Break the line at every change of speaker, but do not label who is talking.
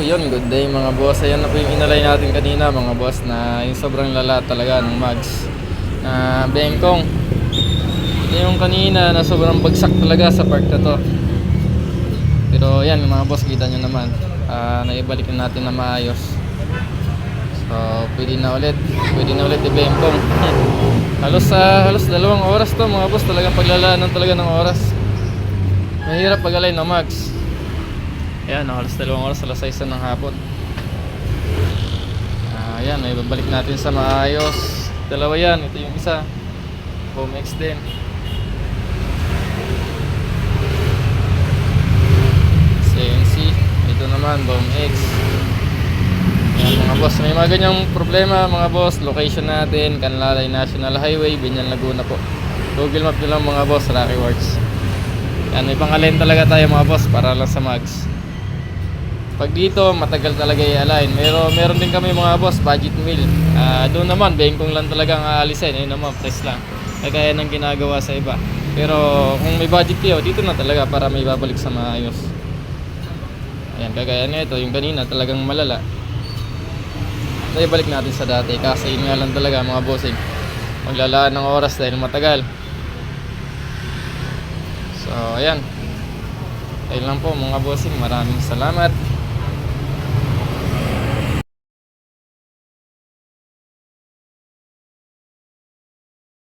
yun, good day mga boss. Ayan na po yung inalay natin kanina mga boss, na yung sobrang lala talaga ng mags na bengkong. Ito yung kanina na sobrang bagsak talaga sa part na to. Pero yan mga boss, kita nyo naman, naibalik na natin na maayos. So pwede na ulit i-bengkong. halos 2 oras to mga boss, talagang paglalaanan talaga ng oras. Mahirap pag-alay ng mags. Ayan, halos 2 oras, alas 6 ng hapon. Ayan, may babalik natin sa maayos. Dalawa yan, ito yung isa, Boom X din. CNC, ito naman Boom X. Ayan mga boss, may mga ganyang problema mga boss. Location natin, Canlalay National Highway, Binyan, Laguna po. Google Map nyo lang mga boss, Rocky Works. Yan, may pang-align talaga tayo mga boss para lang sa mags. Pag dito, matagal talaga i-align. Meron din kami mga boss, budget wheel. Doon naman, bengkong lang talagang aalisin. Yun naman, press lang. Kagaya ng ginagawa sa iba. Pero kung may budget kayo, dito na talaga para may babalik sa maayos. Ayan, kagaya nito, yung kanina talagang malala. Tayo balik natin sa dati. Kasi yun nga lang talaga mga bossing, maglalaan ng oras dahil matagal. So, ayan. Ayun lang po mga bossing. Maraming salamat.